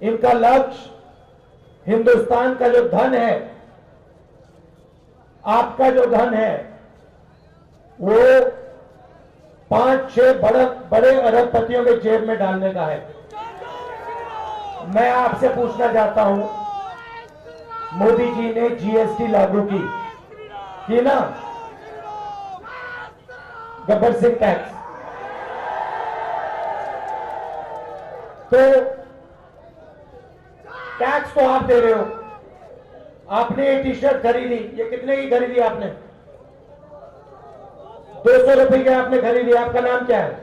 इनका लक्ष्य हिंदुस्तान का जो धन है, आपका जो धन है, वो 5-6 बड़े अरबपतियों के जेब में डालने का है। मैं आपसे पूछना चाहता हूं, मोदी जी ने जीएसटी लागू की ना, गब्बर सिंह टैक्स, तो टैक्स तो आप दे रहे हो। आपने ये टी शर्ट खरीदी, ये कितने की खरीदी आपने? 200 रुपए की आपने खरीदी। आपका नाम क्या है?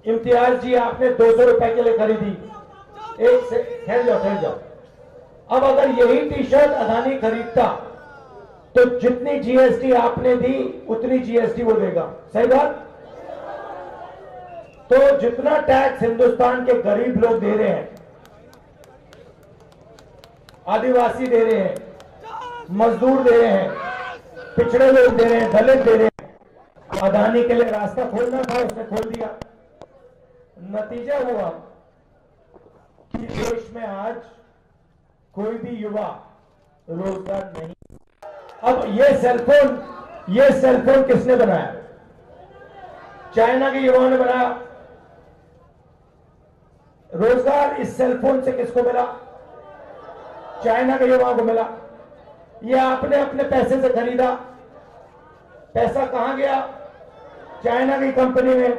इम्तियाज जी, आपने 200 रुपए के लिए खरीदी। एक से ठहर जाओ। अब अगर यही टी शर्ट अदानी खरीदता तो जितनी जीएसटी आपने दी उतनी जीएसटी वो देगा। सही बात? तो जितना टैक्स हिंदुस्तान के गरीब लोग दे रहे हैं, आदिवासी दे रहे हैं, मजदूर दे रहे हैं, पिछड़े लोग दे रहे हैं, दलित दे रहे हैं, अदानी के लिए रास्ता खोलना था, उसने खोल दिया। नतीजा हुआ कि देश में आज कोई भी युवा रोजगार नहीं। अब ये सेलफोन किसने बनाया? चाइना के युवाओं ने बनाया। रोजगार इस सेलफोन से किसको मिला? चाइना के युवाओं को मिला। ये आपने अपने पैसे से खरीदा। पैसा कहां गया? चाइना की कंपनी में।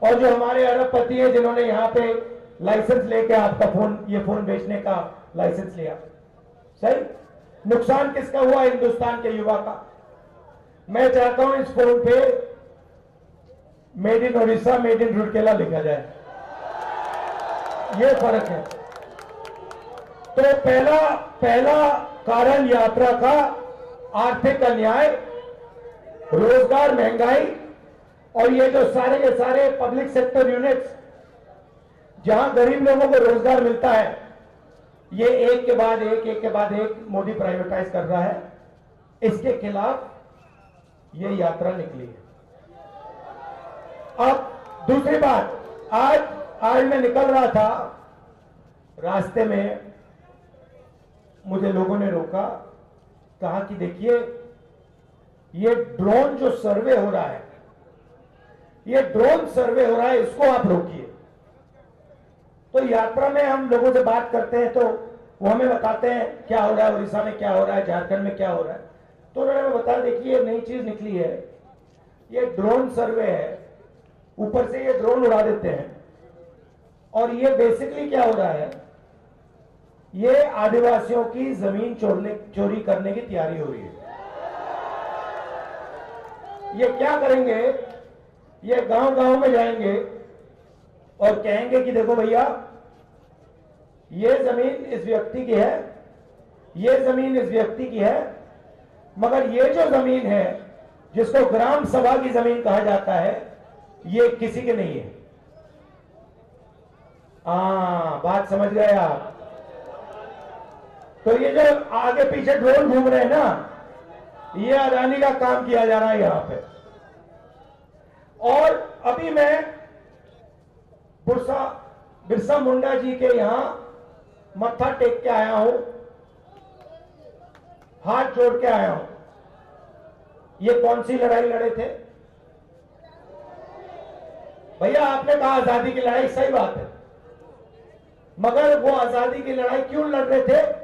और जो हमारे अरबपति हैं जिन्होंने यहां पे लाइसेंस लेके आपका ये फोन बेचने का लाइसेंस लिया। सही? नुकसान किसका हुआ? हिंदुस्तान के युवा का। मैं चाहता हूं इस फोन पे made in Orissa, made in Rourkela लिखा जाए। ये फर्क है। तो पहला कारण यात्रा का आर्थिक अन्याय, रोजगार, महंगाई, और ये जो सारे के सारे पब्लिक सेक्टर यूनिट्स जहां गरीब लोगों को रोजगार मिलता है, ये एक के बाद एक मोदी प्राइवेटाइज कर रहा है। इसके खिलाफ ये यात्रा निकली है। अब दूसरी बात, आज मैं निकल रहा था, रास्ते में मुझे लोगों ने रोका, कहा कि देखिए ये ड्रोन जो सर्वे हो रहा है, इसको आप रोकिए। तो यात्रा में हम लोगों से बात करते हैं तो वो हमें बताते हैं क्या हो रहा है, उड़ीसा में क्या हो रहा है, झारखंड में क्या हो रहा है। तो उन्होंने हमें बताया, देखिए नई चीज निकली है, ये ड्रोन सर्वे है। ऊपर से ये ड्रोन उड़ा देते हैं, और ये बेसिकली क्या हो रहा है, ये आदिवासियों की जमीन चोरी करने की तैयारी हो रही है। ये क्या करेंगे, ये गांव में जाएंगे और कहेंगे कि देखो भैया, ये जमीन इस व्यक्ति की है, ये जमीन इस व्यक्ति की है, मगर ये जो जमीन है जिसको ग्राम सभा की जमीन कहा जाता है, ये किसी की नहीं है। बात समझ गए आप? तो ये जो आगे पीछे ड्रोन घूम रहे हैं ना, ये अदानी का काम किया जा रहा है यहां पे। और अभी मैं बिरसा मुंडा जी के यहां मत्था टेक के आया हूं, हाथ जोड़ के आया हूं। ये कौन सी लड़ाई लड़े थे भैया? आपने कहा आजादी की लड़ाई, सही बात है, मगर वो आजादी की लड़ाई क्यों लड़ रहे थे?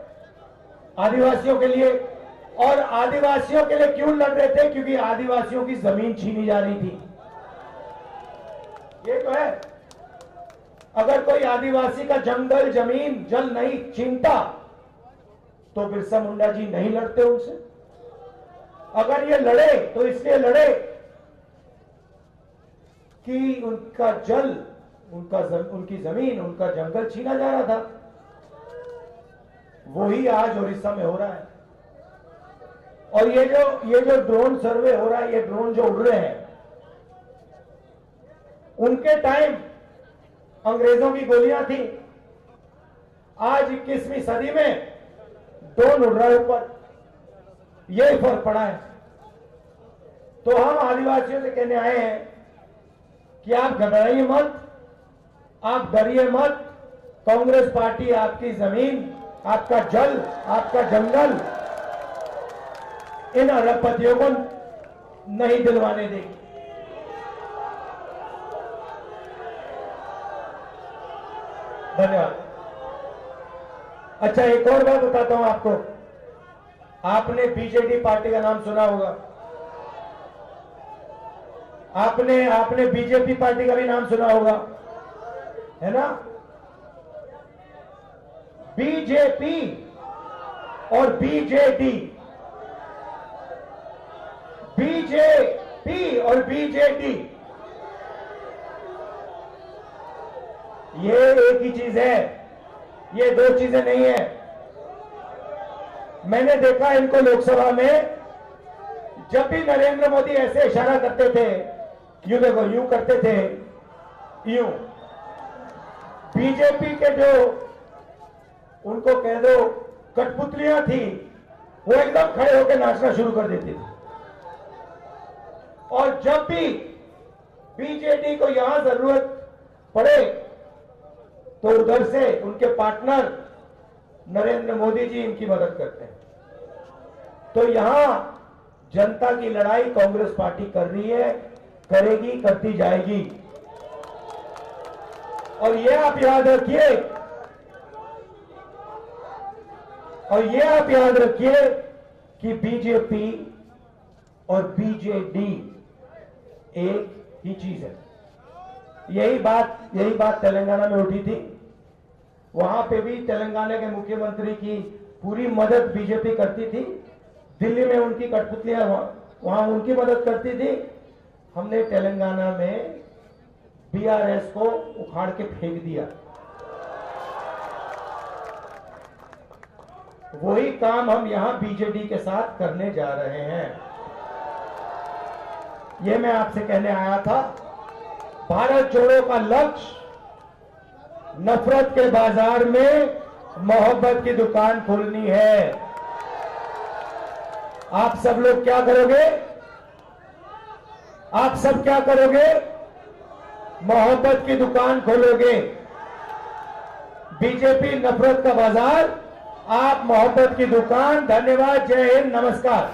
आदिवासियों के लिए। और आदिवासियों के लिए क्यों लड़ रहे थे? क्योंकि आदिवासियों की जमीन छीनी जा रही थी। ये तो है। अगर कोई आदिवासी का जंगल, जमीन, जल नहीं छीनता तो बिरसा मुंडा जी नहीं लड़ते उनसे। अगर ये लड़े तो इसलिए लड़े कि उनका जल, उनकी जमीन, उनका जंगल छीना जा रहा था। वही आज उड़ीसा में हो रहा है। और ये जो ड्रोन सर्वे हो रहा है, ये ड्रोन जो उड़ रहे हैं, उनके टाइम अंग्रेजों की गोलियां थी। आज 21वीं सदी में ड्रोन उड़ रहा है ऊपर। यही फर्क पड़ा है। तो हम आदिवासियों से कहने आए हैं कि आप घबराइए मत, आप डरिए मत, कांग्रेस पार्टी आपकी जमीन, आपका जल, आपका जंगल इन अरबपतियों को नहीं दिलवाने देगी। धन्यवाद। अच्छा, एक और बात बताता हूं आपको। आपने बीजेडी पार्टी का नाम सुना होगा, आपने बीजेपी पार्टी का भी नाम सुना होगा, है ना? बीजेपी और बीजेडी, बीजेपी और बीजेडी ये एक ही चीज है, ये दो चीजें नहीं है। मैंने देखा इनको लोकसभा में, जब भी नरेंद्र मोदी ऐसे इशारा करते थे, यूं देखो, यूं करते थे, यूं, बीजेपी के जो उनको कह दो कठपुतलियां थी, वो एकदम खड़े होकर नाचना शुरू कर देती थी। और जब भी बीजेडी को यहां जरूरत पड़े तो उधर से उनके पार्टनर नरेंद्र मोदी जी इनकी मदद करते हैं। तो यहां जनता की लड़ाई कांग्रेस पार्टी कर रही है, करेगी, करती जाएगी। और ये आप याद रखिए, कि बीजेपी और बीजेडी एक ही चीज है। यही बात तेलंगाना में उठी थी। वहां पे भी तेलंगाना के मुख्यमंत्री की पूरी मदद बीजेपी करती थी, दिल्ली में उनकी कठपुतलियां वहां उनकी मदद करती थी। हमने तेलंगाना में बीआरएस को उखाड़ के फेंक दिया। वही काम हम यहां बीजेडी के साथ करने जा रहे हैं। यह मैं आपसे कहने आया था। भारत जोड़ो का लक्ष्य नफरत के बाजार में मोहब्बत की दुकान खोलनी है। आप सब लोग क्या करोगे? आप सब क्या करोगे? मोहब्बत की दुकान खोलोगे। बीजेपी नफरत का बाजार, आप मोहब्बत की दुकान। धन्यवाद। जय हिंद। नमस्कार।